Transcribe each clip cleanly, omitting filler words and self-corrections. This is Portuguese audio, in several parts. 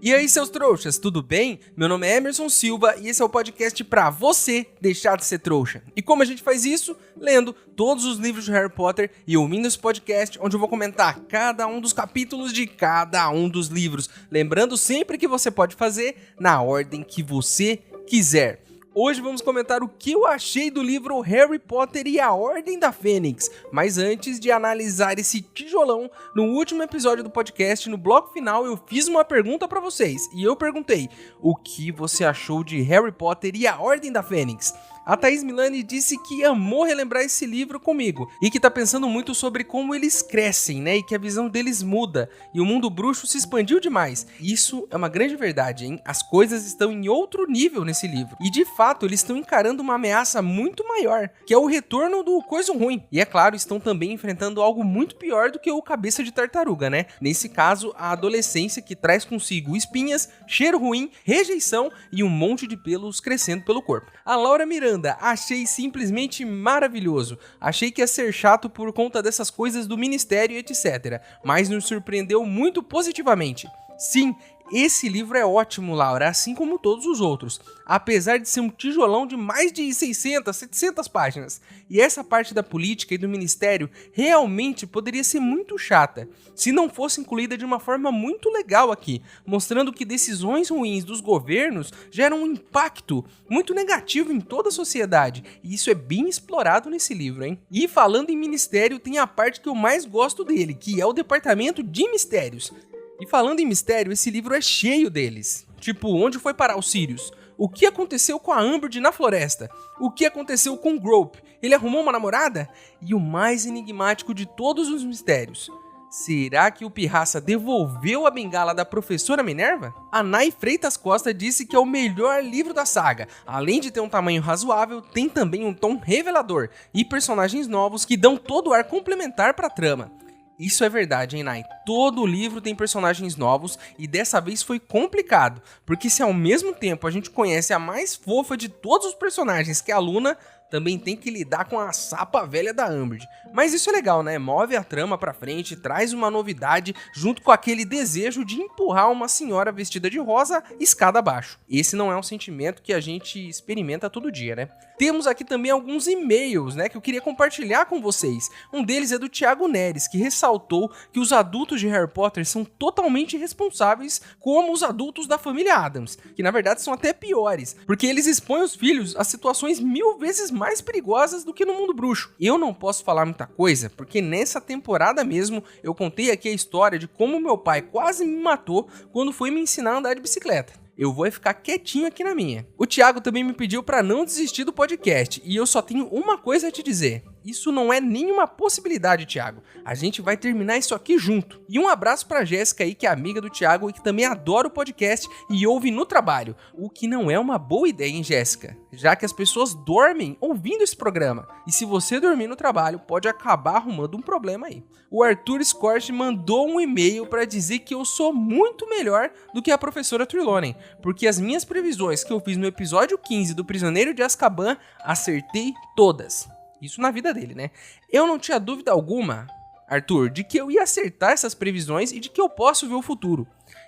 E aí, seus trouxas, tudo bem? Meu nome é Emerson Silva e esse é o podcast pra você deixar de ser trouxa. E como a gente faz isso? Lendo todos os livros de Harry Potter e ouvindo esse podcast, onde eu vou comentar cada um dos capítulos de cada um dos livros. Lembrando sempre que você pode fazer na ordem que você quiser. Hoje vamos comentar o que eu achei do livro Harry Potter e a Ordem da Fênix. Mas antes de analisar esse tijolão, no último episódio do podcast, no bloco final, eu fiz uma pergunta pra vocês. E eu perguntei, o que você achou de Harry Potter e a Ordem da Fênix? A Thaís Milani disse que amou relembrar esse livro comigo e que tá pensando muito sobre como eles crescem, né? E que a visão deles muda e o mundo bruxo se expandiu demais. Isso é uma grande verdade, hein? As coisas estão em outro nível nesse livro. E de fato, eles estão encarando uma ameaça muito maior, que é o retorno do Coisa Ruim. E é claro, estão também enfrentando algo muito pior do que o Cabeça de Tartaruga, né? Nesse caso, a adolescência que traz consigo espinhas, cheiro ruim, rejeição e um monte de pelos crescendo pelo corpo. A Laura Miranda, achei simplesmente maravilhoso. Achei que ia ser chato por conta dessas coisas do ministério e etc. Mas nos surpreendeu muito positivamente. Sim, esse livro é ótimo, Laura, assim como todos os outros, apesar de ser um tijolão de mais de 600, 700 páginas. E essa parte da política e do ministério realmente poderia ser muito chata, se não fosse incluída de uma forma muito legal aqui, mostrando que decisões ruins dos governos geram um impacto muito negativo em toda a sociedade, e isso é bem explorado nesse livro, hein? E falando em ministério, tem a parte que eu mais gosto dele, que é o departamento de mistérios. E falando em mistério, esse livro é cheio deles. Tipo, onde foi parar o Sirius? O que aconteceu com a Umbridge na floresta? O que aconteceu com o Grope? Ele arrumou uma namorada? E o mais enigmático de todos os mistérios: será que o Pirraça devolveu a bengala da professora Minerva? A Nay Freitas Costa disse que é o melhor livro da saga. Além de ter um tamanho razoável, tem também um tom revelador e personagens novos que dão todo o ar complementar para a trama. Isso é verdade, hein, Nay? Todo livro tem personagens novos e dessa vez foi complicado, porque se ao mesmo tempo a gente conhece a mais fofa de todos os personagens, que é a Luna, também tem que lidar com a sapa velha da Umbridge. Mas isso é legal, né? Move a trama pra frente, traz uma novidade junto com aquele desejo de empurrar uma senhora vestida de rosa escada abaixo. Esse não é um sentimento que a gente experimenta todo dia, né? Temos aqui também alguns e-mails, né, que eu queria compartilhar com vocês. Um deles é do Thiago Neres, que ressaltou que os adultos de Harry Potter são totalmente responsáveis como os adultos da família Addams, que na verdade são até piores, porque eles expõem os filhos a situações 1000 vezes mais perigosas do que no mundo bruxo. Eu não posso falar muita coisa, porque nessa temporada mesmo eu contei aqui a história de como meu pai quase me matou quando foi me ensinar a andar de bicicleta. Eu vou ficar quietinho aqui na minha. O Thiago também me pediu para não desistir do podcast, e eu só tenho uma coisa a te dizer: isso não é nenhuma possibilidade, Thiago. A gente vai terminar isso aqui junto. E um abraço pra Jéssica aí, que é amiga do Thiago e que também adora o podcast e ouve no trabalho. O que não é uma boa ideia, hein, Jéssica? Já que as pessoas dormem ouvindo esse programa. E se você dormir no trabalho, pode acabar arrumando um problema aí. O Arthur Scorch mandou um e-mail para dizer que eu sou muito melhor do que a professora Trelawney, porque as minhas previsões que eu fiz no episódio 15 do Prisioneiro de Azkaban, acertei todas. Isso na vida dele, né? Eu não tinha dúvida alguma, Arthur, de que eu ia acertar essas previsões e de que eu posso ver o futuro.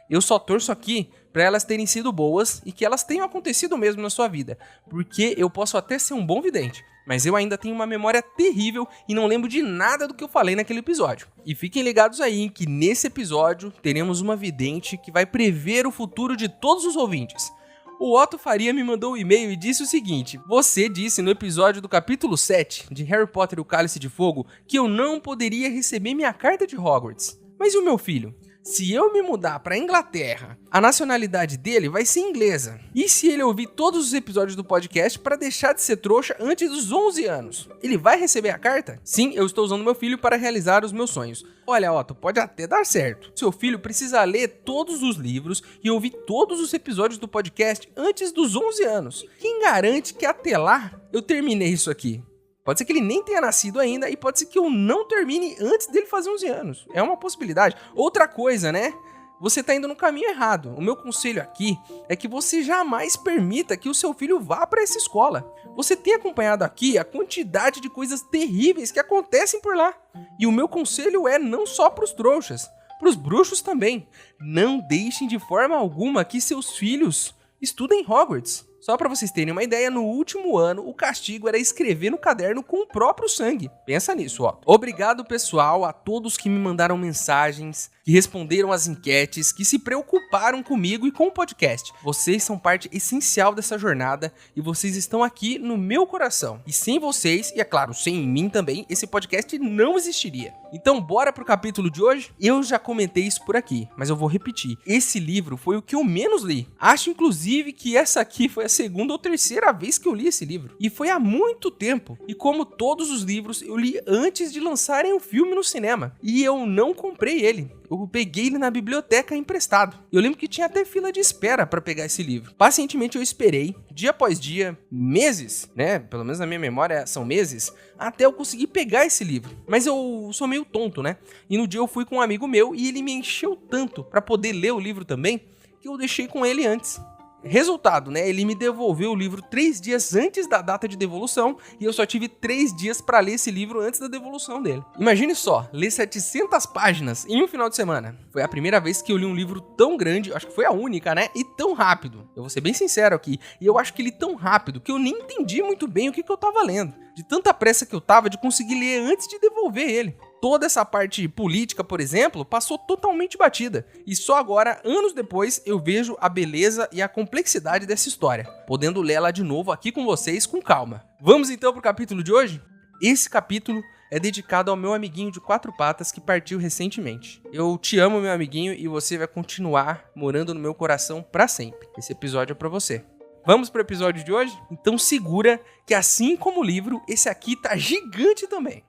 Eu só torço aqui para elas terem sido boas e que elas tenham acontecido mesmo na sua vida, porque eu posso até ser um bom vidente, mas eu ainda tenho uma memória terrível e não lembro de nada do que eu falei naquele episódio. E fiquem ligados aí que nesse episódio teremos uma vidente que vai prever o futuro de todos os ouvintes. O Otto Faria me mandou um e-mail e disse o seguinte: você disse no episódio do capítulo 7 de Harry Potter e o Cálice de Fogo que eu não poderia receber minha carta de Hogwarts. Mas e o meu filho? Se eu me mudar pra Inglaterra, a nacionalidade dele vai ser inglesa. E se ele ouvir todos os episódios do podcast para deixar de ser trouxa antes dos 11 anos? Ele vai receber a carta? Sim, eu estou usando meu filho para realizar os meus sonhos. Olha, Otto, pode até dar certo. Seu filho precisa ler todos os livros e ouvir todos os episódios do podcast antes dos 11 anos. Quem garante que até lá eu terminei isso aqui? Pode ser que ele nem tenha nascido ainda e pode ser que eu não termine antes dele fazer 11 anos. É uma possibilidade. Outra coisa, né? Você tá indo no caminho errado. O meu conselho aqui é que você jamais permita que o seu filho vá para essa escola. Você tem acompanhado aqui a quantidade de coisas terríveis que acontecem por lá. E o meu conselho é não só para os trouxas. Para os bruxos também. Não deixem de forma alguma que seus filhos estudem Hogwarts. Só para vocês terem uma ideia, no último ano, o castigo era escrever no caderno com o próprio sangue. Pensa nisso, ó. Obrigado, pessoal, a todos que me mandaram mensagens, que responderam às enquetes, que se preocuparam comigo e com o podcast. Vocês são parte essencial dessa jornada e vocês estão aqui no meu coração. E sem vocês, e é claro, sem mim também, esse podcast não existiria. Então, bora pro capítulo de hoje? Eu já comentei isso por aqui, mas eu vou repetir. Esse livro foi o que eu menos li. Acho, inclusive, que essa aqui foi a segunda ou terceira vez que eu li esse livro. E foi há muito tempo. E como todos os livros, eu li antes de lançarem o filme no cinema. E eu não comprei ele. Eu peguei ele na biblioteca emprestado. Eu lembro que tinha até fila de espera para pegar esse livro. Pacientemente eu esperei, dia após dia, meses, né? Pelo menos na minha memória são meses, até eu conseguir pegar esse livro. Mas eu sou meio tonto, né? E no dia eu fui com um amigo meu e ele me encheu tanto para poder ler o livro também, que eu deixei com ele antes. Resultado, né? Ele me devolveu o livro 3 dias antes da data de devolução e eu só tive 3 dias para ler esse livro antes da devolução dele. Imagine só, ler 700 páginas em um final de semana. Foi a primeira vez que eu li um livro tão grande, acho que foi a única, né? E tão rápido. Eu vou ser bem sincero aqui. E eu acho que ele tão rápido que eu nem entendi muito bem o que eu tava lendo. De tanta pressa que eu tava de conseguir ler antes de devolver ele. Toda essa parte política, por exemplo, passou totalmente batida. E só agora, anos depois, eu vejo a beleza e a complexidade dessa história, podendo lê-la de novo aqui com vocês com calma. Vamos então pro capítulo de hoje? Esse capítulo é dedicado ao meu amiguinho de 4 patas que partiu recentemente. Eu te amo, meu amiguinho, e você vai continuar morando no meu coração pra sempre. Esse episódio é pra você. Vamos pro episódio de hoje? Então segura que, assim como o livro, esse aqui tá gigante também.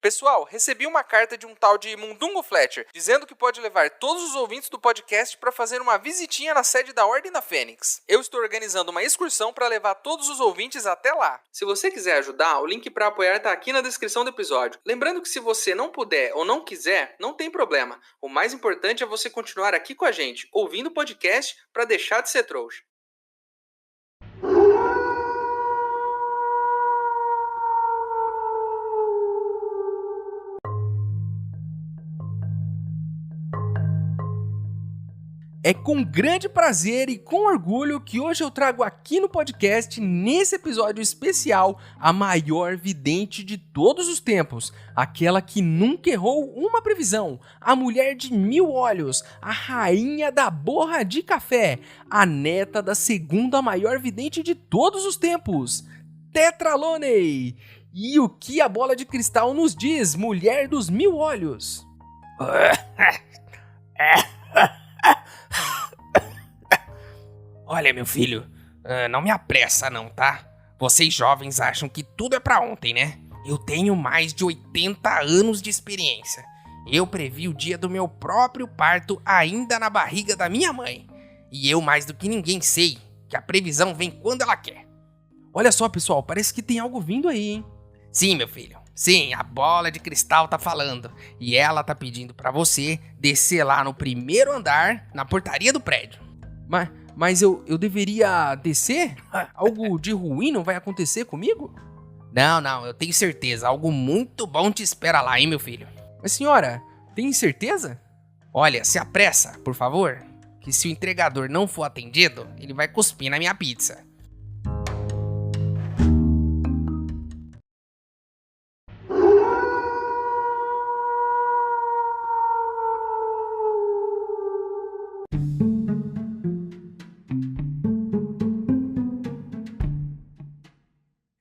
Pessoal, recebi uma carta de um tal de Mundungo Fletcher, dizendo que pode levar todos os ouvintes do podcast para fazer uma visitinha na sede da Ordem da Fênix. Eu estou organizando uma excursão para levar todos os ouvintes até lá. Se você quiser ajudar, o link para apoiar está aqui na descrição do episódio. Lembrando que se você não puder ou não quiser, não tem problema. O mais importante é você continuar aqui com a gente, ouvindo o podcast para deixar de ser trouxa. É com grande prazer e com orgulho que hoje eu trago aqui no podcast, nesse episódio especial, a maior vidente de todos os tempos, aquela que nunca errou uma previsão, a mulher de 1000 olhos, a rainha da borra de café, a neta da segunda maior vidente de todos os tempos, Tetralonei. E o que a bola de cristal nos diz, mulher dos 1000 olhos? Olha, meu filho, não me apressa não, tá? Vocês jovens acham que tudo é pra ontem, né? Eu tenho mais de 80 anos de experiência. Eu previ o dia do meu próprio parto ainda na barriga da minha mãe. E eu, mais do que ninguém, sei que a previsão vem quando ela quer. Olha só, pessoal, parece que tem algo vindo aí, hein? Sim, meu filho. Sim, a bola de cristal tá falando. E ela tá pedindo pra você descer lá no primeiro andar, na portaria do prédio. Mas eu deveria descer? Algo de ruim não vai acontecer comigo? Não, eu tenho certeza. Algo muito bom te espera lá, hein, meu filho? Mas senhora, tem certeza? Olha, se apressa, por favor, que se o entregador não for atendido, ele vai cuspir na minha pizza.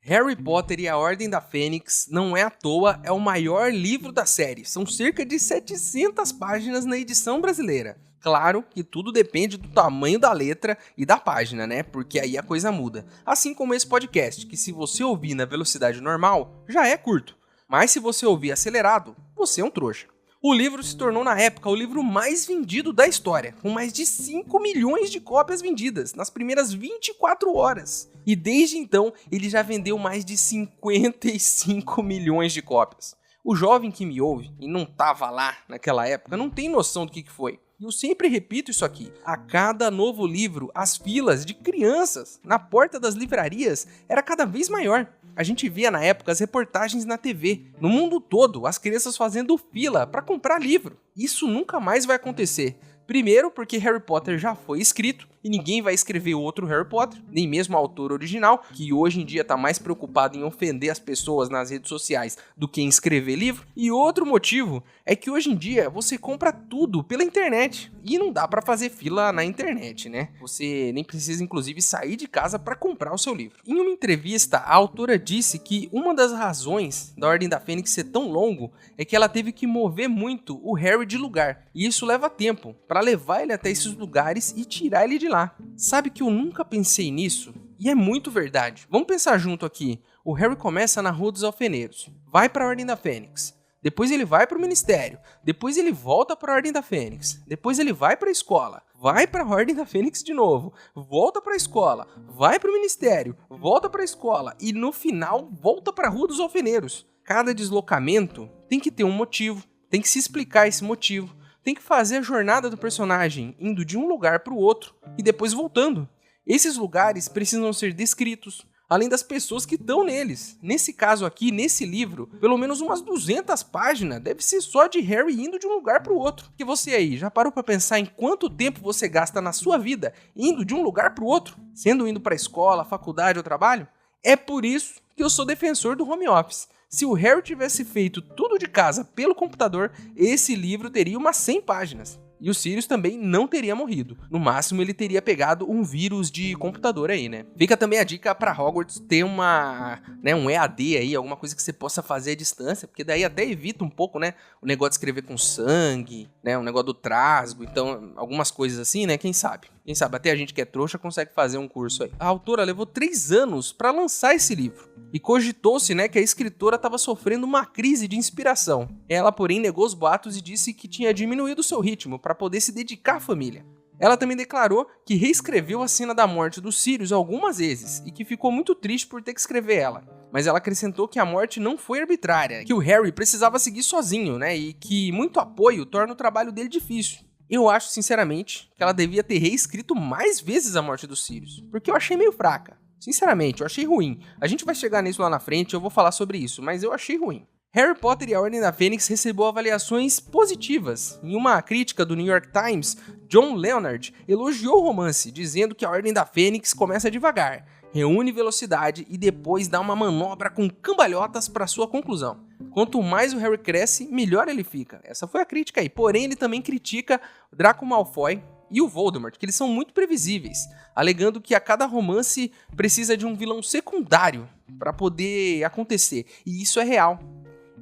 Harry Potter e a Ordem da Fênix, não é à toa, é o maior livro da série. São cerca de 700 páginas na edição brasileira. Claro que tudo depende do tamanho da letra e da página, né? Porque aí a coisa muda. Assim como esse podcast, que se você ouvir na velocidade normal, já é curto. Mas se você ouvir acelerado, você é um trouxa. O livro se tornou, na época, o livro mais vendido da história, com mais de 5 milhões de cópias vendidas nas primeiras 24 horas. E desde então, ele já vendeu mais de 55 milhões de cópias. O jovem que me ouve e não tava lá naquela época não tem noção do que foi. E eu sempre repito isso aqui. A cada novo livro, as filas de crianças na porta das livrarias era cada vez maior. A gente via na época as reportagens na TV, no mundo todo, as crianças fazendo fila para comprar livro. Isso nunca mais vai acontecer. Primeiro, porque Harry Potter já foi escrito e ninguém vai escrever outro Harry Potter, nem mesmo o autor original, que hoje em dia está mais preocupado em ofender as pessoas nas redes sociais do que em escrever livro. E outro motivo é que hoje em dia você compra tudo pela internet e não dá para fazer fila na internet, né? Você nem precisa, inclusive, sair de casa para comprar o seu livro. Em uma entrevista, a autora disse que uma das razões da Ordem da Fênix ser tão longo é que ela teve que mover muito o Harry de lugar, e isso leva tempo para levar ele até esses lugares e tirar ele de lá. Sabe que eu nunca pensei nisso? E é muito verdade. Vamos pensar junto aqui. O Harry começa na Rua dos Alfeneiros, vai para a Ordem da Fênix, depois ele vai para o Ministério, depois ele volta para a Ordem da Fênix, depois ele vai para a escola, vai para a Ordem da Fênix de novo, volta para a escola, vai para o Ministério, volta para a escola e no final volta para a Rua dos Alfeneiros. Cada deslocamento tem que ter um motivo, tem que se explicar esse motivo. Tem que fazer a jornada do personagem indo de um lugar para o outro e depois voltando. Esses lugares precisam ser descritos, além das pessoas que estão neles. Nesse caso aqui, nesse livro, pelo menos umas 200 páginas deve ser só de Harry indo de um lugar para o outro. E você aí, já parou para pensar em quanto tempo você gasta na sua vida indo de um lugar para o outro? Sendo indo para a escola, faculdade ou trabalho? É por isso que eu sou defensor do home office. Se o Harry tivesse feito tudo de casa pelo computador, esse livro teria umas 100 páginas. E o Sirius também não teria morrido. No máximo, ele teria pegado um vírus de computador aí, né? Fica também a dica pra Hogwarts ter um EAD aí, alguma coisa que você possa fazer à distância, porque daí até evita um pouco, né? O negócio de escrever com sangue, né? O negócio do trasgo, então, algumas coisas assim, né? Quem sabe? Quem sabe até a gente que é trouxa consegue fazer um curso aí. A autora levou 3 anos para lançar esse livro. E cogitou-se, né, que a escritora estava sofrendo uma crise de inspiração. Ela, porém, negou os boatos e disse que tinha diminuído seu ritmo para poder se dedicar à família. Ela também declarou que reescreveu a cena da morte do Sirius algumas vezes e que ficou muito triste por ter que escrever ela. Mas ela acrescentou que a morte não foi arbitrária, que o Harry precisava seguir sozinho, né, e que muito apoio torna o trabalho dele difícil. Eu acho, sinceramente, que ela devia ter reescrito mais vezes a morte do Sirius, porque eu achei meio fraca. Sinceramente, eu achei ruim. A gente vai chegar nisso lá na frente, eu vou falar sobre isso, mas eu achei ruim. Harry Potter e a Ordem da Fênix recebeu avaliações positivas. Em uma crítica do New York Times, John Leonard elogiou o romance, dizendo que a Ordem da Fênix começa devagar, reúne velocidade e depois dá uma manobra com cambalhotas para sua conclusão. Quanto mais o Harry cresce, melhor ele fica. Essa foi a crítica aí. Porém, ele também critica Draco Malfoy e o Voldemort, que eles são muito previsíveis, alegando que a cada romance precisa de um vilão secundário para poder acontecer. E isso é real.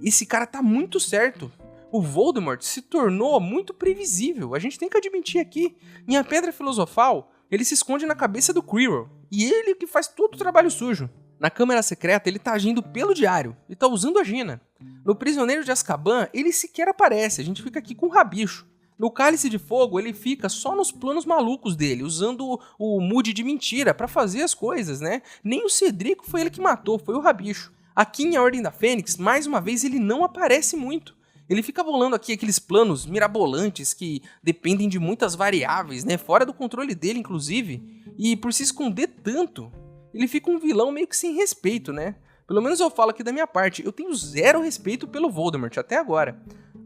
Esse cara tá muito certo. O Voldemort se tornou muito previsível. A gente tem que admitir aqui. Em A Pedra Filosofal, ele se esconde na cabeça do Quirrell. E ele que faz todo o trabalho sujo. Na Câmara Secreta, ele tá agindo pelo diário. E tá usando a Gina. No Prisioneiro de Azkaban, ele sequer aparece. A gente fica aqui com o Rabicho. No Cálice de Fogo, ele fica só nos planos malucos dele, usando o mood de mentira pra fazer as coisas, né? Nem o Cedrico foi ele que matou, foi o Rabicho. Aqui em A Ordem da Fênix, mais uma vez, ele não aparece muito. Ele fica bolando aqui aqueles planos mirabolantes que dependem de muitas variáveis, né? Fora do controle dele, inclusive. E por se esconder tanto, ele fica um vilão meio que sem respeito, né? Pelo menos eu falo aqui da minha parte, eu tenho zero respeito pelo Voldemort até agora.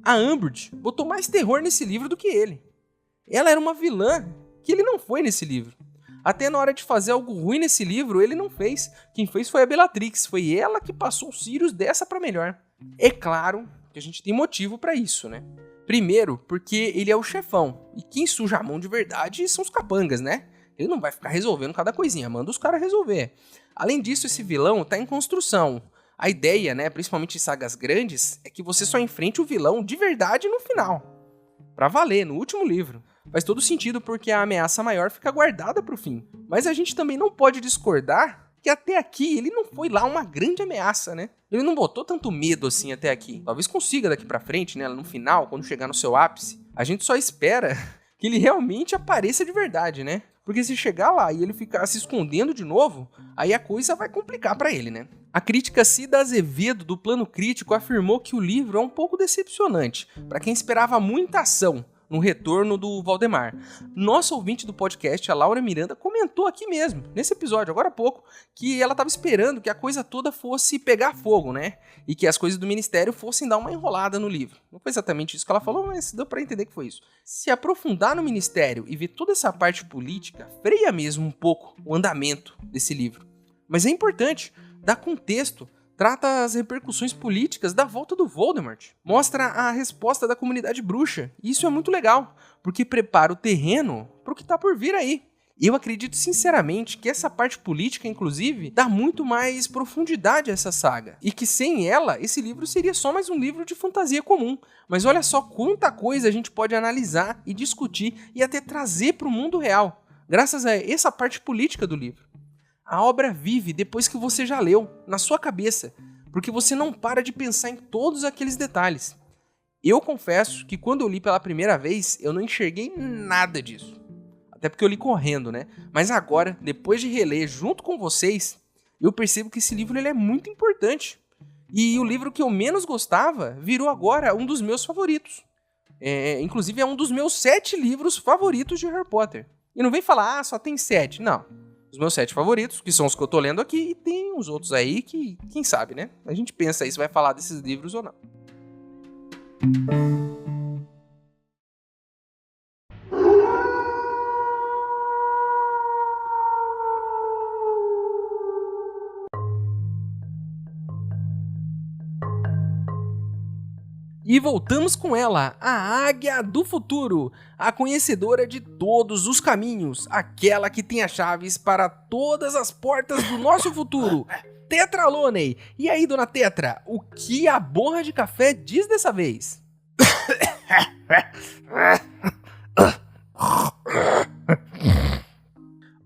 A Umbridge botou mais terror nesse livro do que ele. Ela era uma vilã que ele não foi nesse livro. Até na hora de fazer algo ruim nesse livro, ele não fez. Quem fez foi a Bellatrix, foi ela que passou o Sirius dessa pra melhor. É claro que a gente tem motivo pra isso, né? Primeiro, porque ele é o chefão, e quem suja a mão de verdade são os capangas, né? Ele não vai ficar resolvendo cada coisinha, manda os caras resolver. Além disso, esse vilão tá em construção. A ideia, né, principalmente em sagas grandes, é que você só enfrente o vilão de verdade no final. Pra valer, no último livro. Faz todo sentido porque a ameaça maior fica guardada pro fim. Mas a gente também não pode discordar que até aqui ele não foi lá uma grande ameaça, né? Ele não botou tanto medo assim até aqui. Talvez consiga daqui pra frente, né, no final, quando chegar no seu ápice. A gente só espera que ele realmente apareça de verdade, né? Porque se chegar lá e ele ficar se escondendo de novo, aí a coisa vai complicar pra ele, né? A crítica Cida Azevedo, do Plano Crítico, afirmou que o livro é um pouco decepcionante para quem esperava muita ação no retorno do Valdemar. Nossa ouvinte do podcast, a Laura Miranda, comentou aqui mesmo, nesse episódio, agora há pouco, que ela estava esperando que a coisa toda fosse pegar fogo, né? E que as coisas do Ministério fossem dar uma enrolada no livro. Não foi exatamente isso que ela falou, mas deu pra entender que foi isso. Se aprofundar no Ministério e ver toda essa parte política, freia mesmo um pouco o andamento desse livro. Mas é importante dar contexto. Trata as repercussões políticas da volta do Voldemort. Mostra a resposta da comunidade bruxa. E isso é muito legal, porque prepara o terreno para o que está por vir aí. Eu acredito sinceramente que essa parte política, inclusive, dá muito mais profundidade a essa saga. E que sem ela, esse livro seria só mais um livro de fantasia comum. Mas olha só quanta coisa a gente pode analisar e discutir e até trazer para o mundo real, graças a essa parte política do livro. A obra vive depois que você já leu, na sua cabeça, porque você não para de pensar em todos aqueles detalhes. Eu confesso que quando eu li pela primeira vez, eu não enxerguei nada disso. Até porque eu li correndo, né? Mas agora, depois de reler junto com vocês, eu percebo que esse livro ele é muito importante. E o livro que eu menos gostava virou agora um dos meus favoritos. Inclusive é um dos meus 7 livros favoritos de Harry Potter. E não vem falar, só tem 7. Não. Os meus 7 favoritos, que são os que eu tô lendo aqui, e tem uns outros aí que, quem sabe, né? A gente pensa aí se vai falar desses livros ou não. E voltamos com ela, a Águia do Futuro, a conhecedora de todos os caminhos, aquela que tem as chaves para todas as portas do nosso futuro, Tetra Loney. E aí, dona Tetra, o que a borra de café diz dessa vez?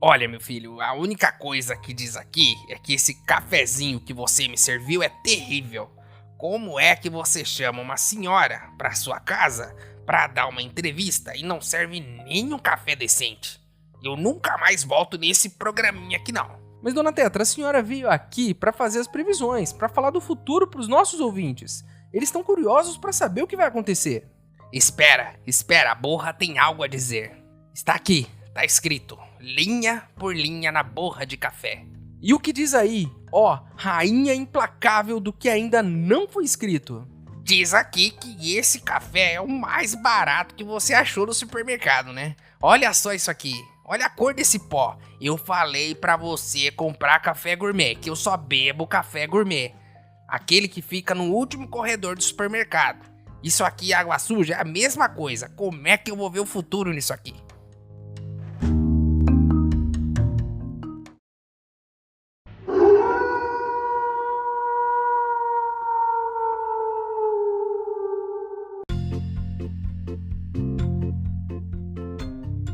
Olha, meu filho, a única coisa que diz aqui é que esse cafezinho que você me serviu é terrível. Como é que você chama uma senhora pra sua casa pra dar uma entrevista e não serve nem um café decente? Eu nunca mais volto nesse programinha aqui não. Mas, dona Tetra, a senhora veio aqui pra fazer as previsões, pra falar do futuro pros nossos ouvintes. Eles estão curiosos pra saber o que vai acontecer. Espera, a borra tem algo a dizer. Está aqui, tá escrito, linha por linha na borra de café. E o que diz aí? Ó, rainha implacável do que ainda não foi escrito. Diz aqui que esse café é o mais barato que você achou no supermercado, né? Olha só isso aqui. Olha a cor desse pó. Eu falei pra você comprar café gourmet, que eu só bebo café gourmet. Aquele que fica no último corredor do supermercado. Isso aqui, água suja, é a mesma coisa. Como é que eu vou ver o futuro nisso aqui?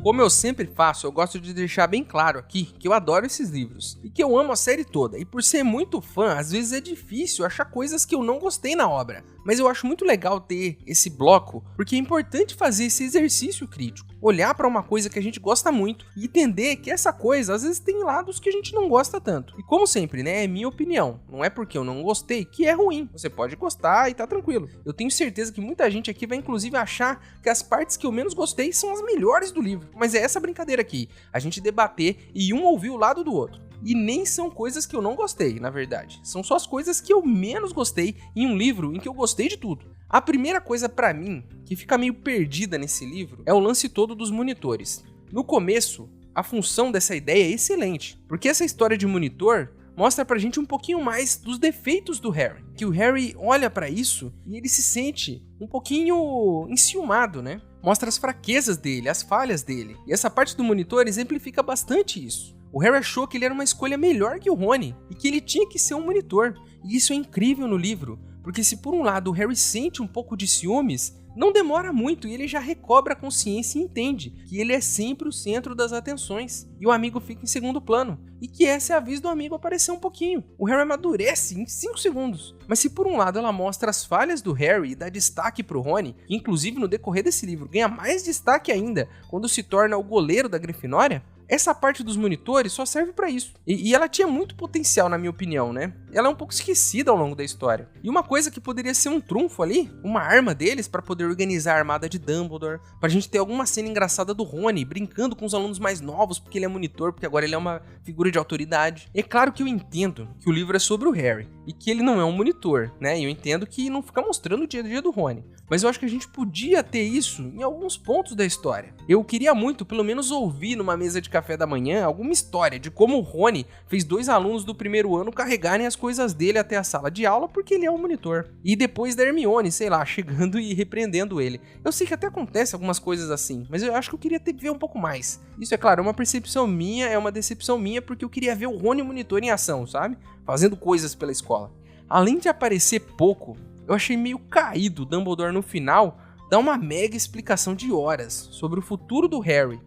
Como eu sempre faço, eu gosto de deixar bem claro aqui que eu adoro esses livros e que eu amo a série toda, e por ser muito fã, às vezes é difícil achar coisas que eu não gostei na obra, mas eu acho muito legal ter esse bloco, porque é importante fazer esse exercício crítico, olhar para uma coisa que a gente gosta muito e entender que essa coisa às vezes tem lados que a gente não gosta tanto. E como sempre, né, é minha opinião, não é porque eu não gostei que é ruim, você pode gostar e tá tranquilo. Eu tenho certeza que muita gente aqui vai inclusive achar que as partes que eu menos gostei são as melhores do livro. Mas é essa brincadeira aqui, a gente debater e um ouvir o lado do outro. E nem são coisas que eu não gostei, na verdade. São só as coisas que eu menos gostei em um livro em que eu gostei de tudo. A primeira coisa pra mim, que fica meio perdida nesse livro, é o lance todo dos monitores. No começo, a função dessa ideia é excelente, porque essa história de monitor mostra pra gente um pouquinho mais dos defeitos do Harry. Que o Harry olha pra isso e ele se sente um pouquinho enciumado, né? Mostra as fraquezas dele, as falhas dele. E essa parte do monitor exemplifica bastante isso. O Harry achou que ele era uma escolha melhor que o Rony e que ele tinha que ser um monitor. E isso é incrível no livro, porque se por um lado o Harry sente um pouco de ciúmes, não demora muito e ele já recobra a consciência e entende que ele é sempre o centro das atenções e o amigo fica em segundo plano, e que essa é a vez do amigo aparecer um pouquinho. O Harry amadurece em 5 segundos. Mas se por um lado ela mostra as falhas do Harry e dá destaque pro Rony, que inclusive no decorrer desse livro ganha mais destaque ainda quando se torna o goleiro da Grifinória, essa parte dos monitores só serve pra isso. E ela tinha muito potencial, na minha opinião, né? ela é um pouco esquecida ao longo da história. E uma coisa que poderia ser um trunfo ali, uma arma deles pra poder organizar a armada de Dumbledore, pra gente ter alguma cena engraçada do Rony brincando com os alunos mais novos porque ele é monitor, porque agora ele é uma figura de autoridade. É claro que eu entendo que o livro é sobre o Harry e que ele não é um monitor, né? E eu entendo que não fica mostrando o dia a dia do Rony. Mas eu acho que a gente podia ter isso em alguns pontos da história. Eu queria muito, pelo menos, ouvir numa mesa de café da manhã alguma história de como o Rony fez 2 alunos do primeiro ano carregarem as coisas dele até a sala de aula porque ele é um monitor. E depois da Hermione, sei lá, chegando e repreendendo ele. Eu sei que até acontece algumas coisas assim, mas eu acho que eu queria ver um pouco mais. Isso, é claro, é uma percepção minha, é uma decepção minha, porque eu queria ver o Rony monitor em ação, sabe? Fazendo coisas pela escola. Além de aparecer pouco, eu achei meio caído o Dumbledore no final dar uma mega explicação de horas sobre o futuro do Harry.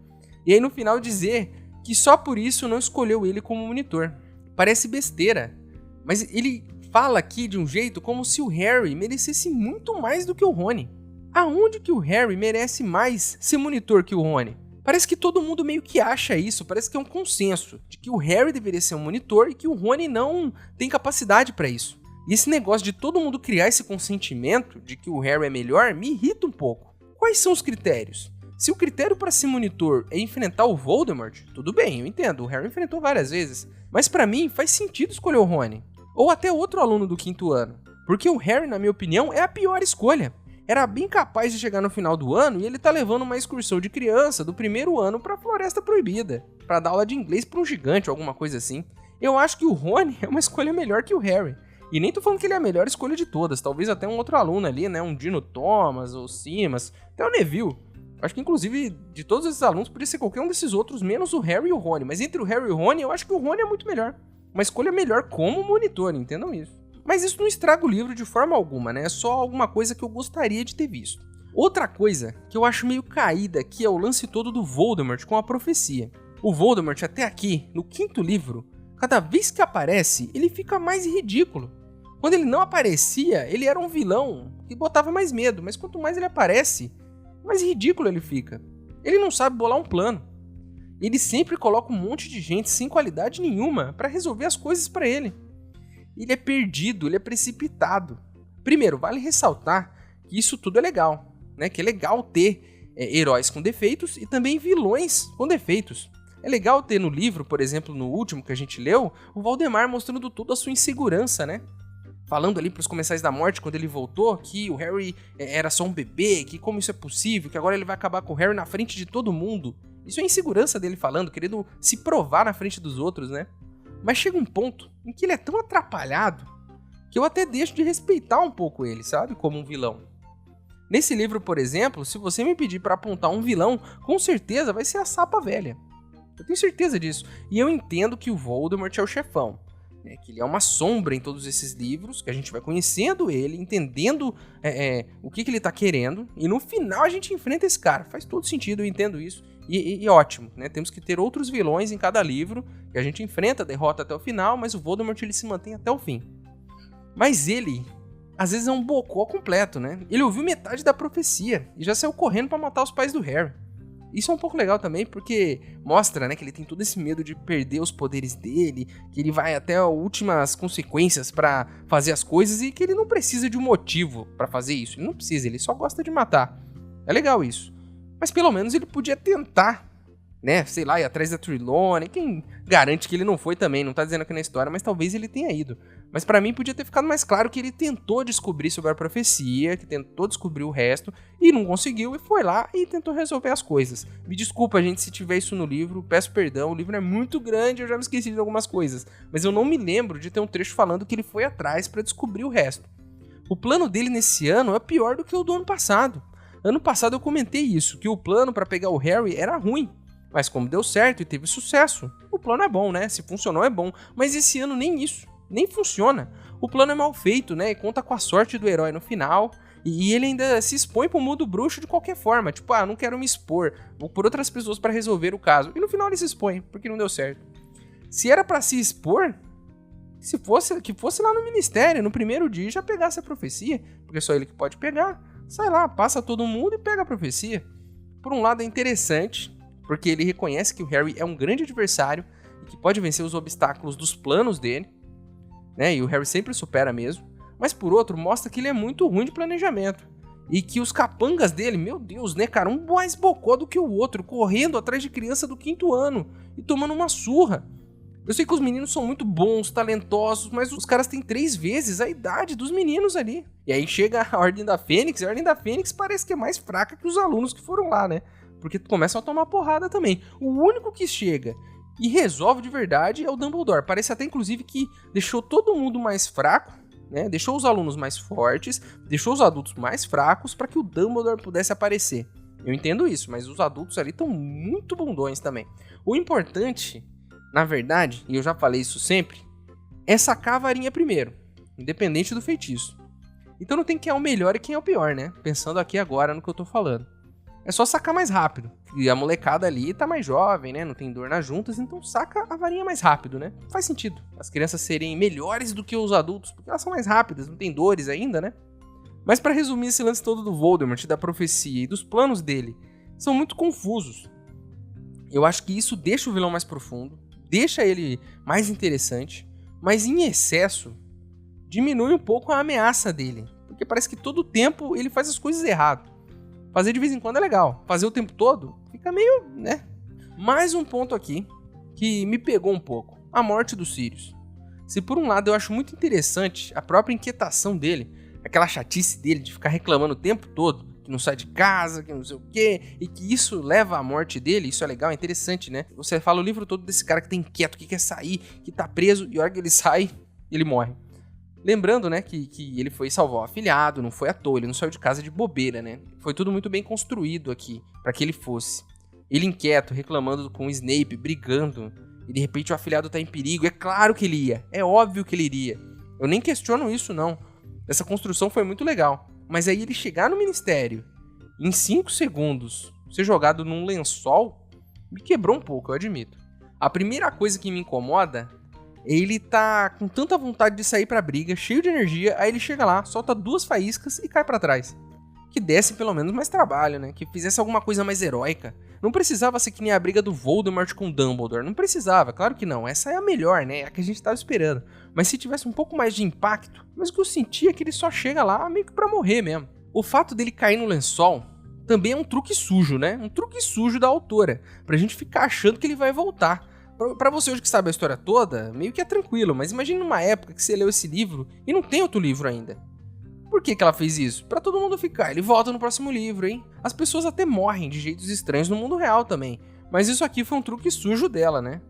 E aí no final dizer que só por isso não escolheu ele como monitor. Parece besteira, mas ele fala aqui de um jeito como se o Harry merecesse muito mais do que o Rony. Aonde que o Harry merece mais ser monitor que o Rony? Parece que todo mundo meio que acha isso, parece que é um consenso de que o Harry deveria ser um monitor e que o Rony não tem capacidade para isso. E esse negócio de todo mundo criar esse consentimento de que o Harry é melhor me irrita um pouco. Quais são os critérios? Se o critério para ser monitor é enfrentar o Voldemort, tudo bem, eu entendo, o Harry enfrentou várias vezes. Mas para mim faz sentido escolher o Rony. Ou até outro aluno do 5º ano. Porque o Harry, na minha opinião, é a pior escolha. Era bem capaz de chegar no final do ano e ele tá levando uma excursão de criança do primeiro ano pra Floresta Proibida. Pra dar aula de inglês pra um gigante ou alguma coisa assim. Eu acho que o Rony é uma escolha melhor que o Harry. E nem tô falando que ele é a melhor escolha de todas. Talvez até um outro aluno ali, né? Um Dino Thomas ou Simas. Até o Neville. Acho que inclusive de todos esses alunos podia ser qualquer um desses outros, menos o Harry e o Rony. Mas entre o Harry e o Rony, eu acho que o Rony é muito melhor. Uma escolha melhor como monitor, entendam isso. Mas isso não estraga o livro de forma alguma, né? É só alguma coisa que eu gostaria de ter visto. Outra coisa que eu acho meio caída aqui é o lance todo do Voldemort com a profecia. O Voldemort até aqui, no 5º livro, cada vez que aparece, ele fica mais ridículo. Quando ele não aparecia, ele era um vilão que botava mais medo, mas quanto mais ele aparece, mais ridículo ele fica. Ele não sabe bolar um plano. Ele sempre coloca um monte de gente sem qualidade nenhuma pra resolver as coisas pra ele. Ele é perdido, ele é precipitado. Primeiro, vale ressaltar que isso tudo é legal, né? Que é legal ter heróis com defeitos e também vilões com defeitos. É legal ter no livro, por exemplo, no último que a gente leu, o Valdemar mostrando toda a sua insegurança, né? Falando ali pros Comensais da Morte, quando ele voltou, que o Harry era só um bebê, que como isso é possível, que agora ele vai acabar com o Harry na frente de todo mundo. Isso é a insegurança dele falando, querendo se provar na frente dos outros, né? Mas chega um ponto em que ele é tão atrapalhado que eu até deixo de respeitar um pouco ele, sabe? Como um vilão. Nesse livro, por exemplo, se você me pedir pra apontar um vilão, com certeza vai ser a Sapa Velha. Eu tenho certeza disso. E eu entendo que o Voldemort é o chefão. Que ele é uma sombra em todos esses livros, que a gente vai conhecendo ele, entendendo o que ele tá querendo, e no final a gente enfrenta esse cara. Faz todo sentido, eu entendo isso. E ótimo, né? Temos que ter outros vilões em cada livro, que a gente enfrenta, derrota até o final, mas o Voldemort ele se mantém até o fim. Mas ele, às vezes, é um bocó completo, né? Ele ouviu metade da profecia e já saiu correndo pra matar os pais do Harry. Isso é um pouco legal também, porque mostra, né, que ele tem todo esse medo de perder os poderes dele, que ele vai até as últimas consequências pra fazer as coisas e que ele não precisa de um motivo pra fazer isso. Ele não precisa, ele só gosta de matar. É legal isso. Mas pelo menos ele podia tentar, né, sei lá, ir atrás da Trelawney. Quem garante que ele não foi também, não tá dizendo aqui na história, mas talvez ele tenha ido. Mas pra mim podia ter ficado mais claro que ele tentou descobrir sobre a profecia, que tentou descobrir o resto, e não conseguiu, e foi lá e tentou resolver as coisas. Me desculpa, gente, se tiver isso no livro, peço perdão, o livro é muito grande, eu já me esqueci de algumas coisas. Mas eu não me lembro de ter um trecho falando que ele foi atrás pra descobrir o resto. O plano dele nesse ano é pior do que o do ano passado. Ano passado eu comentei isso, que o plano pra pegar o Harry era ruim. Mas como deu certo e teve sucesso, o plano é bom, né? Se funcionou é bom. Mas esse ano nem isso. Nem funciona. O plano é mal feito, né? E conta com a sorte do herói no final. E ele ainda se expõe pro mundo bruxo de qualquer forma. Tipo, não quero me expor. Vou por outras pessoas pra resolver o caso. E no final ele se expõe, porque não deu certo. Se era pra se expor, que fosse lá no ministério, no primeiro dia, já pegasse a profecia. Porque é só ele que pode pegar. Sai lá, passa todo mundo e pega a profecia. Por um lado é interessante, porque ele reconhece que o Harry é um grande adversário e que pode vencer os obstáculos dos planos dele. né? E o Harry sempre supera mesmo. Mas por outro, mostra que ele é muito ruim de planejamento. E que os capangas dele, meu Deus, né, cara? Um mais bocó do que o outro, correndo atrás de criança do 5º ano e tomando uma surra. Eu sei que os meninos são muito bons, talentosos, mas os caras têm 3 vezes a idade dos meninos ali. E aí chega a Ordem da Fênix, e a Ordem da Fênix parece que é mais fraca que os alunos que foram lá, né? Porque começam a tomar porrada também. O único que chega e resolve de verdade é o Dumbledore. Parece até, inclusive, que deixou todo mundo mais fraco, né? Deixou os alunos mais fortes, deixou os adultos mais fracos para que o Dumbledore pudesse aparecer. Eu entendo isso, mas os adultos ali estão muito bundões também. O importante, na verdade, e eu já falei isso sempre, é sacar a varinha primeiro, independente do feitiço. Então não tem quem é o melhor e quem é o pior, né? Pensando aqui agora no que eu tô falando. É só sacar mais rápido. E a molecada ali tá mais jovem, né? Não tem dor nas juntas, então saca a varinha mais rápido, né? Faz sentido as crianças serem melhores do que os adultos, porque elas são mais rápidas, não tem dores ainda, né? Mas pra resumir esse lance todo do Voldemort, da profecia e dos planos dele, são muito confusos. Eu acho que isso deixa o vilão mais profundo, deixa ele mais interessante, mas em excesso diminui um pouco a ameaça dele, porque parece que todo tempo ele faz as coisas errado. Fazer de vez em quando é legal, fazer o tempo todo fica meio, né? Mais um ponto aqui que me pegou um pouco, a morte do Sirius. Se por um lado eu acho muito interessante a própria inquietação dele, aquela chatice dele de ficar reclamando o tempo todo, que não sai de casa, que não sei o quê, e que isso leva à morte dele, isso é legal, é interessante, né? Você fala o livro todo desse cara que tá inquieto, que quer sair, que tá preso, e a hora que ele sai, ele morre. Lembrando, né, que ele foi salvar o afilhado, não foi à toa, ele não saiu de casa de bobeira, né? Foi tudo muito bem construído aqui, para que ele fosse. Ele inquieto, reclamando com o Snape, brigando, e de repente o afilhado tá em perigo. É claro que ele ia, é óbvio que ele iria. Eu nem questiono isso, não. Essa construção foi muito legal. Mas aí ele chegar no ministério, em 5 segundos, ser jogado num lençol, me quebrou um pouco, eu admito. A primeira coisa que me incomoda, ele tá com tanta vontade de sair pra briga, cheio de energia, aí ele chega lá, solta 2 faíscas e cai pra trás. Que desse pelo menos mais trabalho, né? Que fizesse alguma coisa mais heróica. Não precisava ser que nem a briga do Voldemort com Dumbledore, não precisava, claro que não. Essa é a melhor, né? A que a gente tava esperando. Mas se tivesse um pouco mais de impacto, mas o que eu senti é que ele só chega lá meio que pra morrer mesmo. O fato dele cair no lençol também é um truque sujo, né? Um truque sujo da autora, pra gente ficar achando que ele vai voltar. Pra você hoje que sabe a história toda, meio que é tranquilo, mas imagine numa época que você leu esse livro e não tem outro livro ainda. Por que ela fez isso? Pra todo mundo ficar, ele volta no próximo livro, hein? As pessoas até morrem de jeitos estranhos no mundo real também, mas isso aqui foi um truque sujo dela, né?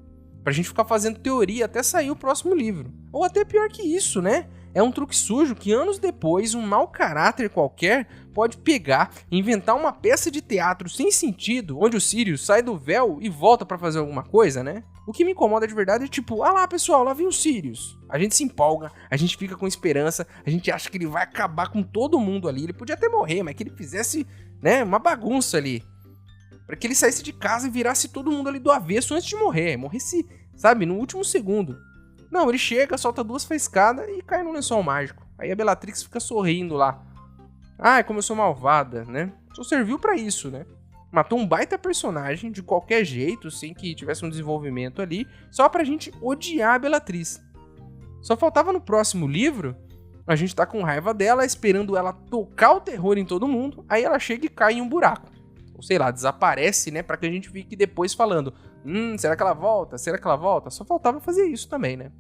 Pra gente ficar fazendo teoria até sair o próximo livro. Ou até pior que isso, né? É um truque sujo que anos depois um mau caráter qualquer pode pegar e inventar uma peça de teatro sem sentido, onde o Sirius sai do véu e volta pra fazer alguma coisa, né? O que me incomoda de verdade é tipo, ah lá pessoal, lá vem o Sirius. A gente se empolga, a gente fica com esperança, a gente acha que ele vai acabar com todo mundo ali. Ele podia até morrer, mas que ele fizesse, né, uma bagunça ali. Pra que ele saísse de casa e virasse todo mundo ali do avesso antes de morrer. Morresse, sabe, no último segundo. Não, ele chega, solta 2 faiscadas e cai no lençol mágico. Aí a Bellatrix fica sorrindo lá. Ah, como eu sou malvada, né? Só serviu pra isso, né? Matou um baita personagem de qualquer jeito, sem que tivesse um desenvolvimento ali, só pra gente odiar a Bellatrix. Só faltava no próximo livro, a gente tá com raiva dela, esperando ela tocar o terror em todo mundo, aí ela chega e cai em um buraco. Ou sei lá, desaparece, né? Pra que a gente fique depois falando, será que ela volta? Será que ela volta? Só faltava fazer isso também, né?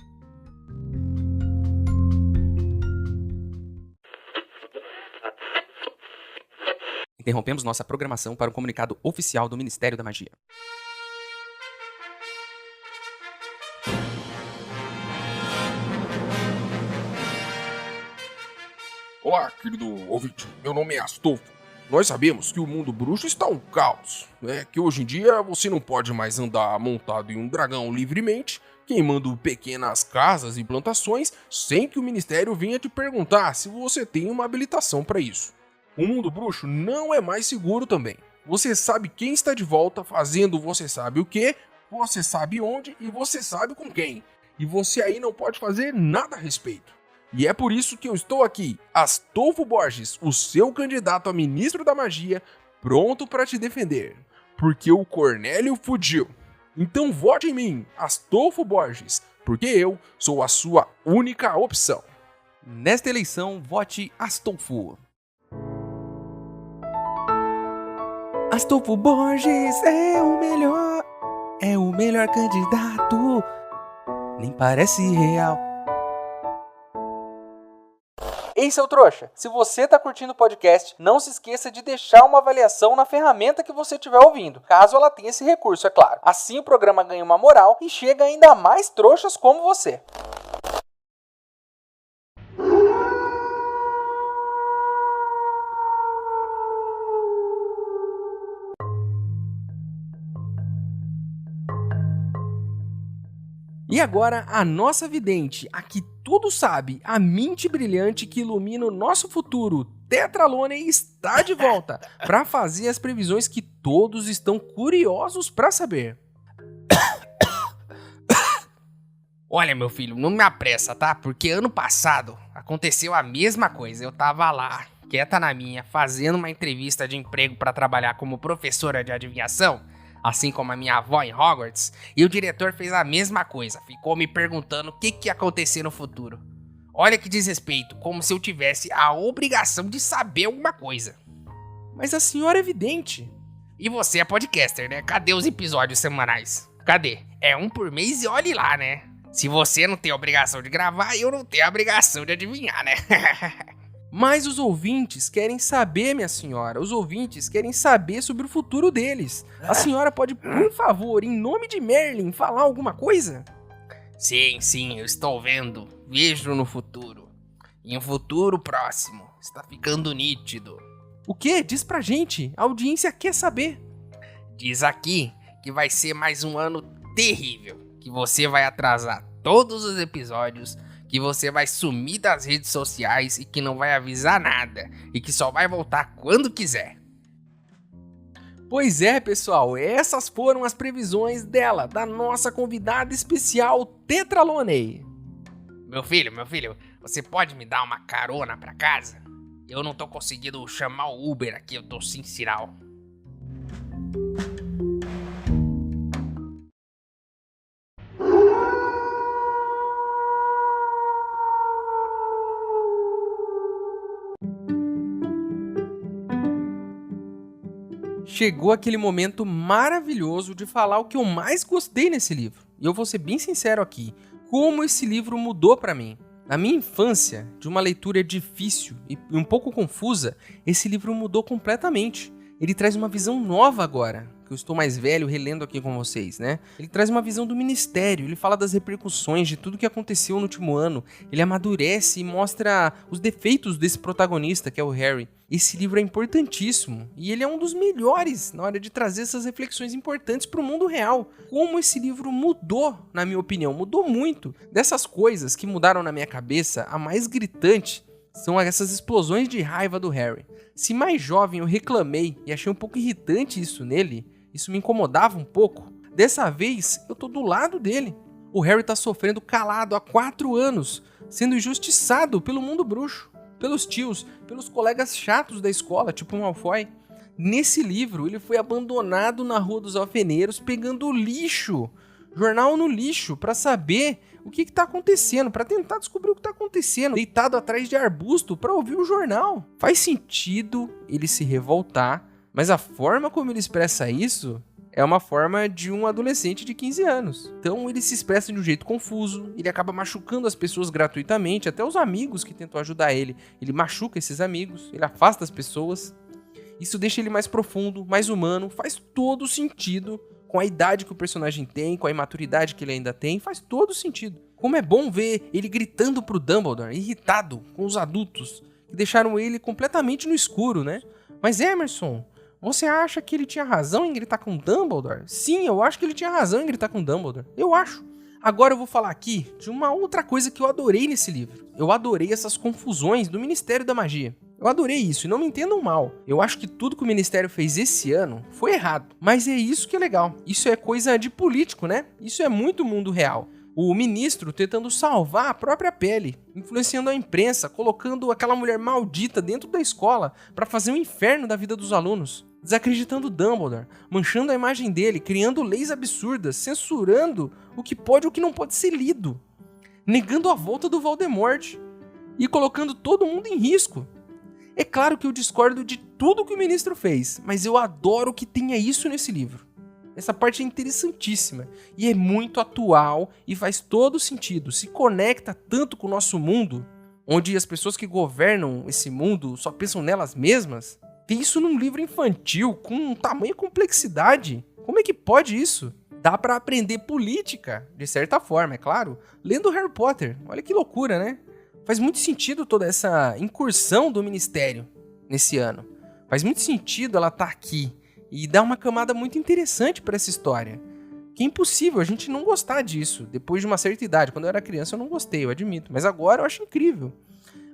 Interrompemos nossa programação para um comunicado oficial do Ministério da Magia. Olá, querido ouvinte. Meu nome é Astolfo. Nós sabemos que o mundo bruxo está um caos, né? Que hoje em dia você não pode mais andar montado em um dragão livremente, queimando pequenas casas e plantações, sem que o Ministério venha te perguntar se você tem uma habilitação para isso. O mundo bruxo não é mais seguro também. Você sabe quem está de volta fazendo você sabe o que, você sabe onde e você sabe com quem. E você aí não pode fazer nada a respeito. E é por isso que eu estou aqui, Astolfo Borges, o seu candidato a ministro da magia, pronto para te defender. Porque o Cornélio fugiu. Então vote em mim, Astolfo Borges, porque eu sou a sua única opção. Nesta eleição, vote Astolfo. Astolfo Borges é o melhor candidato. Nem parece real. Ei, seu trouxa, se você tá curtindo o podcast, não se esqueça de deixar uma avaliação na ferramenta que você estiver ouvindo, caso ela tenha esse recurso, é claro. Assim o programa ganha uma moral e chega ainda a mais trouxas como você. E agora, a nossa vidente, a que tudo sabe, a mente brilhante que ilumina o nosso futuro, Tetraloney, está de volta para fazer as previsões que todos estão curiosos para saber. Olha, meu filho, não me apressa, tá? Porque ano passado aconteceu a mesma coisa. Eu tava lá, quieta na minha, fazendo uma entrevista de emprego para trabalhar como professora de adivinhação, assim como a minha avó em Hogwarts, e o diretor fez a mesma coisa, ficou me perguntando o que ia acontecer no futuro. Olha que desrespeito, como se eu tivesse a obrigação de saber alguma coisa. Mas a senhora é vidente. E você é podcaster, né? Cadê os episódios semanais? Cadê? É um por mês e olhe lá, né? Se você não tem a obrigação de gravar, eu não tenho a obrigação de adivinhar, né? Mas os ouvintes querem saber, minha senhora. Os ouvintes querem saber sobre o futuro deles. A senhora pode, por favor, em nome de Merlin, falar alguma coisa? Sim, eu estou vendo. Vejo no futuro. Em um futuro próximo. Está ficando nítido. O quê? Diz pra gente. A audiência quer saber. Diz aqui que vai ser mais um ano terrível. Que você vai atrasar todos os episódios, que você vai sumir das redes sociais e que não vai avisar nada, e que só vai voltar quando quiser. Pois é, pessoal, essas foram as previsões dela, da nossa convidada especial, Tetraloney. Meu filho, você pode me dar uma carona pra casa? Eu não tô conseguindo chamar o Uber aqui, eu tô sem sinal. Chegou aquele momento maravilhoso de falar o que eu mais gostei nesse livro. E eu vou ser bem sincero aqui, como esse livro mudou pra mim. Na minha infância, de uma leitura difícil e um pouco confusa, esse livro mudou completamente. Ele traz uma visão nova agora, que eu estou mais velho relendo aqui com vocês, né? Ele traz uma visão do ministério, ele fala das repercussões de tudo que aconteceu no último ano, ele amadurece e mostra os defeitos desse protagonista, que é o Harry. Esse livro é importantíssimo e ele é um dos melhores na hora de trazer essas reflexões importantes para o mundo real. Como esse livro mudou, na minha opinião, mudou muito. Dessas coisas que mudaram na minha cabeça, a mais gritante são essas explosões de raiva do Harry. Se mais jovem eu reclamei e achei um pouco irritante isso nele, isso me incomodava um pouco. Dessa vez, eu tô do lado dele. O Harry tá sofrendo calado há 4 anos, sendo injustiçado pelo mundo bruxo, pelos tios, pelos colegas chatos da escola, tipo o Malfoy. Nesse livro, ele foi abandonado na Rua dos Alfeneiros, pegando lixo, jornal no lixo, pra saber o que tá acontecendo, pra tentar descobrir o que tá acontecendo, deitado atrás de arbusto pra ouvir o jornal. Faz sentido ele se revoltar, mas a forma como ele expressa isso é uma forma de um adolescente de 15 anos. Então ele se expressa de um jeito confuso, ele acaba machucando as pessoas gratuitamente, até os amigos que tentam ajudar ele. Ele machuca esses amigos, ele afasta as pessoas. Isso deixa ele mais profundo, mais humano, faz todo sentido com a idade que o personagem tem, com a imaturidade que ele ainda tem, faz todo sentido. Como é bom ver ele gritando pro Dumbledore, irritado com os adultos, que deixaram ele completamente no escuro, né? Mas Emerson, você acha que ele tinha razão em gritar com Dumbledore? Sim, eu acho que ele tinha razão em gritar com Dumbledore. Eu acho. Agora eu vou falar aqui de uma outra coisa que eu adorei nesse livro. Eu adorei essas confusões do Ministério da Magia. Eu adorei isso, e não me entendam mal. Eu acho que tudo que o Ministério fez esse ano foi errado. Mas é isso que é legal. Isso é coisa de político, né? Isso é muito mundo real. O ministro tentando salvar a própria pele, influenciando a imprensa, colocando aquela mulher maldita dentro da escola para fazer um inferno da vida dos alunos. desacreditando Dumbledore, manchando a imagem dele, criando leis absurdas, censurando o que pode e o que não pode ser lido, negando a volta do Voldemort e colocando todo mundo em risco. É claro que eu discordo de tudo que o ministro fez, mas eu adoro que tenha isso nesse livro. Essa parte é interessantíssima e é muito atual e faz todo sentido, se conecta tanto com o nosso mundo, onde as pessoas que governam esse mundo só pensam nelas mesmas. Ter isso num livro infantil com tamanha complexidade, como é que pode isso? Dá pra aprender política, de certa forma, é claro, lendo Harry Potter. Olha que loucura, né? Faz muito sentido toda essa incursão do Ministério nesse ano. Faz muito sentido ela estar aqui e dá uma camada muito interessante pra essa história. Que é impossível a gente não gostar disso, depois de uma certa idade. Quando eu era criança eu não gostei, eu admito, mas agora eu acho incrível.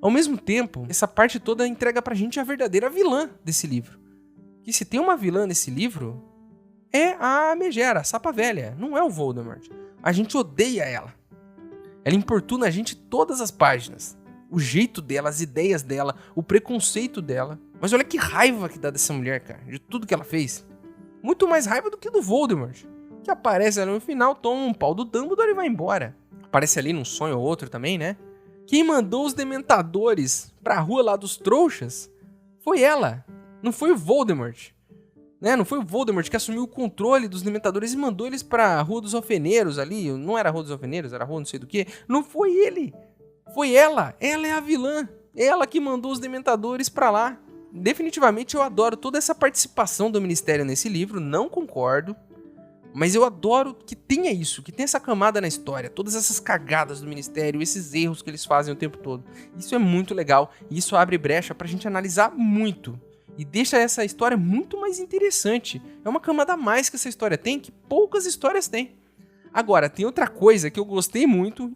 Ao mesmo tempo, essa parte toda entrega pra gente a verdadeira vilã desse livro. Que se tem uma vilã nesse livro, é a Megera, a Sapa Velha, não é o Voldemort. A gente odeia ela. Ela importuna a gente todas as páginas. O jeito dela, as ideias dela, o preconceito dela. Mas olha que raiva que dá dessa mulher, cara, de tudo que ela fez. Muito mais raiva do que do Voldemort, que aparece ali no final, toma um pau do Dumbledore e vai embora. Aparece ali num sonho ou outro também, né? Quem mandou os Dementadores pra rua lá dos trouxas foi ela, não foi o Voldemort. Né? Não foi o Voldemort que assumiu o controle dos Dementadores e mandou eles pra Rua dos Alfeneiros ali. Não era a Rua dos Alfeneiros, era a Rua não sei do que. Não foi ele. Foi ela. Ela é a vilã. Ela que mandou os Dementadores pra lá. Definitivamente eu adoro toda essa participação do Ministério nesse livro. Não concordo. Mas eu adoro que tenha isso, que tenha essa camada na história. Todas essas cagadas do Ministério, esses erros que eles fazem o tempo todo. Isso é muito legal. E isso abre brecha pra gente analisar muito. E deixa essa história muito mais interessante. É uma camada a mais que essa história tem, que poucas histórias têm. Agora, tem outra coisa que eu gostei muito,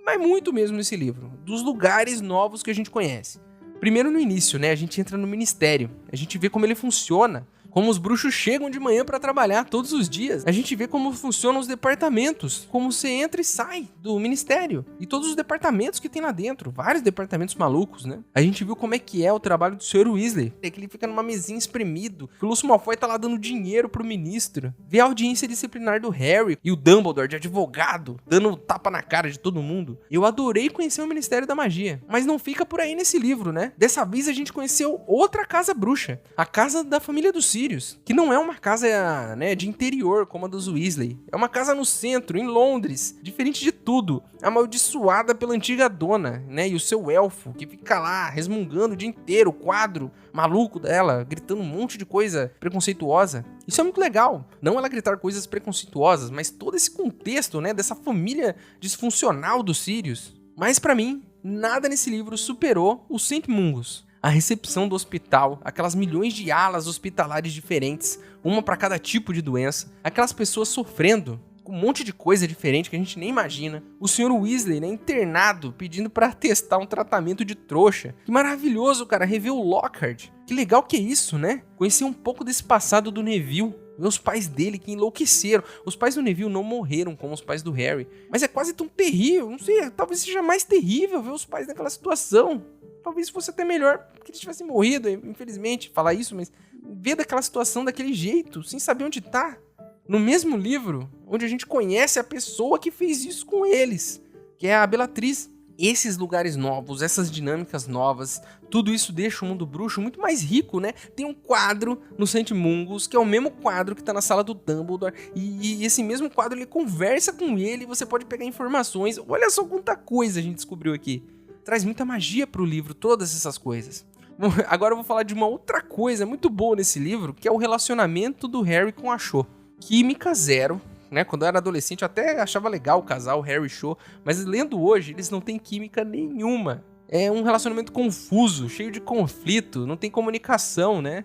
mas muito mesmo nesse livro. Dos lugares novos que a gente conhece. Primeiro no início, né? A gente entra no Ministério. A gente vê como ele funciona. Como os bruxos chegam de manhã pra trabalhar todos os dias. A gente vê como funcionam os departamentos. Como você entra e sai do ministério. E todos os departamentos que tem lá dentro. Vários departamentos malucos, né? A gente viu como é que é o trabalho do Sr. Weasley. É que ele fica numa mesinha espremido. Que o Lúcio Malfoy tá lá dando dinheiro pro ministro. Vê a audiência disciplinar do Harry. E o Dumbledore de advogado. Dando tapa na cara de todo mundo. Eu adorei conhecer o Ministério da Magia. Mas não fica por aí nesse livro, né? Dessa vez a gente conheceu outra casa bruxa. A casa da família dos Sirius. Que não é uma casa, né, de interior como a dos Weasley. É uma casa no centro, em Londres. Diferente de tudo. Amaldiçoada pela antiga dona, né? E o seu elfo, que fica lá resmungando o dia inteiro. O quadro maluco dela, gritando um monte de coisa preconceituosa. Isso é muito legal. Não ela gritar coisas preconceituosas, mas todo esse contexto, né, dessa família disfuncional dos Sirius. Mas pra mim, nada nesse livro superou o St. Mungus. A recepção do hospital, aquelas milhões de alas hospitalares diferentes, uma para cada tipo de doença, aquelas pessoas sofrendo com um monte de coisa diferente que a gente nem imagina, o Sr. Weasley, né, internado, pedindo para testar um tratamento de trouxa. Que maravilhoso, cara, rever o Lockhart. Que legal que é isso, né? Conhecer um pouco desse passado do Neville. Ver os pais dele que enlouqueceram. Os pais do Neville não morreram como os pais do Harry, mas é quase tão terrível, não sei, talvez seja mais terrível ver os pais naquela situação. Talvez fosse até melhor que eles tivessem morrido, infelizmente, falar isso, mas ver daquela situação daquele jeito, sem saber onde tá. No mesmo livro, onde a gente conhece a pessoa que fez isso com eles, que é a Bellatrix. Esses lugares novos, essas dinâmicas novas, tudo isso deixa o mundo bruxo muito mais rico, né? Tem um quadro no St. Mungus, que é o mesmo quadro que tá na sala do Dumbledore, e esse mesmo quadro, ele conversa com ele, e você pode pegar informações. Olha só quanta coisa a gente descobriu aqui. Traz muita magia pro livro, todas essas coisas. Bom, agora eu vou falar de uma outra coisa muito boa nesse livro, que é o relacionamento do Harry com a Cho. Química zero, né? Quando eu era adolescente eu até achava legal o casal Harry e Cho, mas lendo hoje eles não têm química nenhuma. É um relacionamento confuso, cheio de conflito, não tem comunicação, né?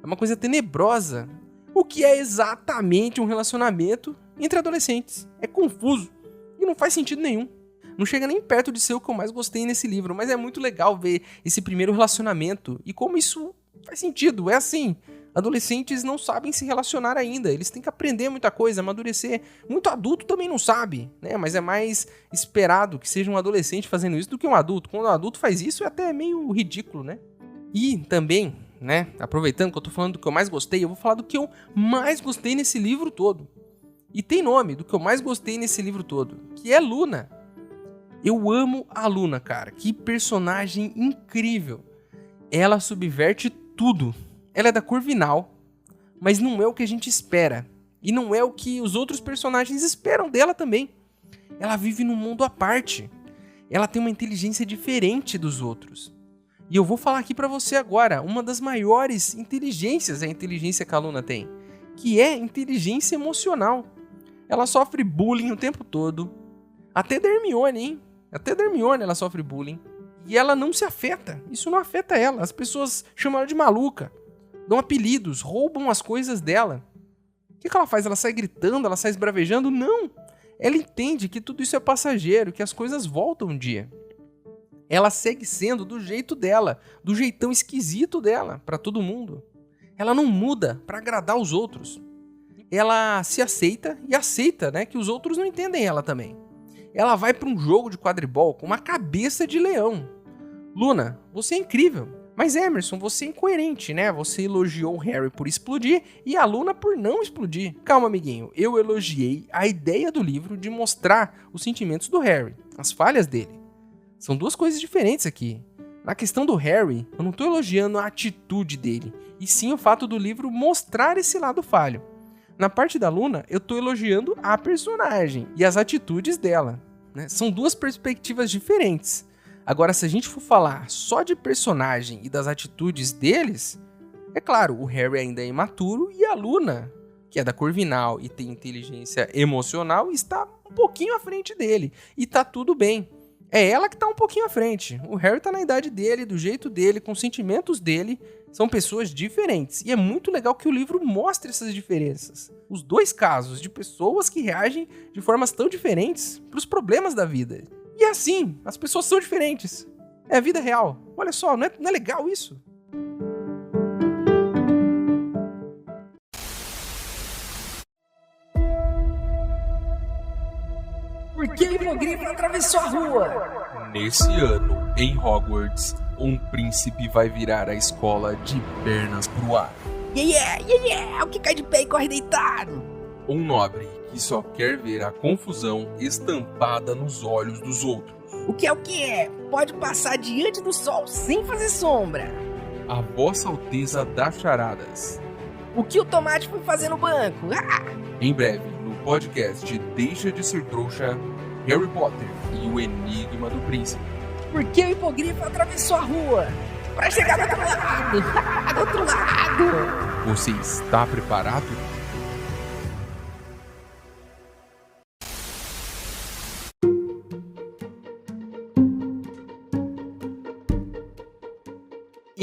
É uma coisa tenebrosa. O que é exatamente um relacionamento entre adolescentes. É confuso e não faz sentido nenhum. Não chega nem perto de ser o que eu mais gostei nesse livro, mas é muito legal ver esse primeiro relacionamento e como isso faz sentido. É assim, adolescentes não sabem se relacionar ainda, eles têm que aprender muita coisa, amadurecer. Muito adulto também não sabe, né? Mas é mais esperado que seja um adolescente fazendo isso do que um adulto. Quando um adulto faz isso é até meio ridículo, né? E também, né? Aproveitando que eu tô falando do que eu mais gostei, eu vou falar do que eu mais gostei nesse livro todo. E tem nome do que eu mais gostei nesse livro todo, que é Luna. Eu amo a Luna, cara. Que personagem incrível. Ela subverte tudo. Ela é da Corvinal, mas não é o que a gente espera. E não é o que os outros personagens esperam dela também. Ela vive num mundo à parte. Ela tem uma inteligência diferente dos outros. E eu vou falar aqui pra você agora, uma das maiores inteligências é a inteligência que a Luna tem, que é inteligência emocional. Ela sofre bullying o tempo todo. Até da Hermione, hein? Até da Hermione ela sofre bullying. E ela não se afeta. Isso não afeta ela. As pessoas chamam ela de maluca. Dão apelidos, roubam as coisas dela. O que ela faz? Ela sai gritando, ela sai esbravejando? Não! Ela entende que tudo isso é passageiro, que as coisas voltam um dia. Ela segue sendo do jeito dela, do jeitão esquisito dela, pra todo mundo. Ela não muda pra agradar os outros. Ela se aceita e aceita, né, que os outros não entendem ela também. Ela vai pra um jogo de quadribol com uma cabeça de leão. Luna, você é incrível. Mas Emerson, você é incoerente, né? Você elogiou o Harry por explodir e a Luna por não explodir. Calma, amiguinho. Eu elogiei a ideia do livro de mostrar os sentimentos do Harry, as falhas dele. São duas coisas diferentes aqui. Na questão do Harry, eu não tô elogiando a atitude dele, e sim o fato do livro mostrar esse lado falho. Na parte da Luna, eu tô elogiando a personagem e as atitudes dela, né? São duas perspectivas diferentes. Agora, se a gente for falar só de personagem e das atitudes deles, é claro, o Harry ainda é imaturo e a Luna, que é da Corvinal e tem inteligência emocional, está um pouquinho à frente dele. E tá tudo bem. É ela que tá um pouquinho à frente. O Harry tá na idade dele, do jeito dele, com os sentimentos dele. São pessoas diferentes. E é muito legal que o livro mostre essas diferenças. Os dois casos de pessoas que reagem de formas tão diferentes para os problemas da vida. E assim, as pessoas são diferentes. É a vida real. Olha só, não é legal isso? Por que o hipogrifo atravessou a rua? Nesse ano, em Hogwarts, um príncipe vai virar a escola de pernas pro ar. O que cai de pé e corre deitado? Um nobre que só quer ver a confusão estampada nos olhos dos outros. O que é? Pode passar diante do sol sem fazer sombra. A Vossa Alteza das Charadas. O que o tomate foi fazer no banco? Em breve, no podcast Deixa de Ser Trouxa, Harry Potter e o Enigma do Príncipe. Por que o hipogrifo atravessou a rua? Para chegar do outro lado! Do outro lado! Você está preparado?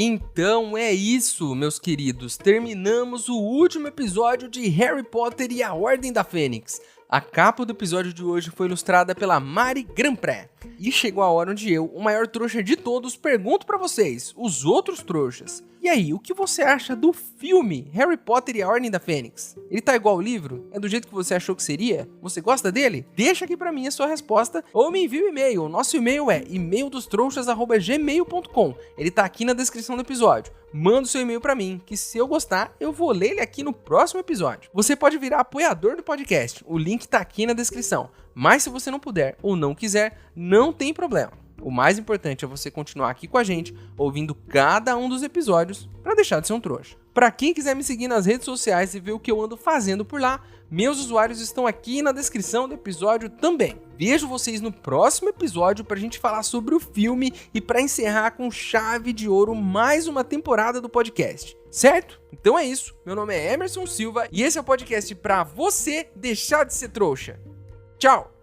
Então é isso, meus queridos. Terminamos o último episódio de Harry Potter e a Ordem da Fênix. A capa do episódio de hoje foi ilustrada pela Mari Granpré. E chegou a hora onde eu, o maior trouxa de todos, pergunto pra vocês, os outros trouxas. E aí, o que você acha do filme Harry Potter e a Ordem da Fênix? Ele tá igual ao livro? É do jeito que você achou que seria? Você gosta dele? Deixa aqui pra mim a sua resposta ou me envie um e-mail. O nosso e-mail é emaildostrouxas@gmail.com. Ele tá aqui na descrição do episódio. Manda o seu e-mail pra mim, que se eu gostar, eu vou ler ele aqui no próximo episódio. Você pode virar apoiador do podcast, o link tá aqui na descrição. Mas se você não puder ou não quiser, não tem problema. O mais importante é você continuar aqui com a gente, ouvindo cada um dos episódios, pra deixar de ser um trouxa. Pra quem quiser me seguir nas redes sociais e ver o que eu ando fazendo por lá, meus usuários estão aqui na descrição do episódio também. Vejo vocês no próximo episódio pra gente falar sobre o filme e pra encerrar com chave de ouro mais uma temporada do podcast, certo? Então é isso, meu nome é Emerson Silva e esse é o podcast pra você deixar de ser trouxa. Tchau!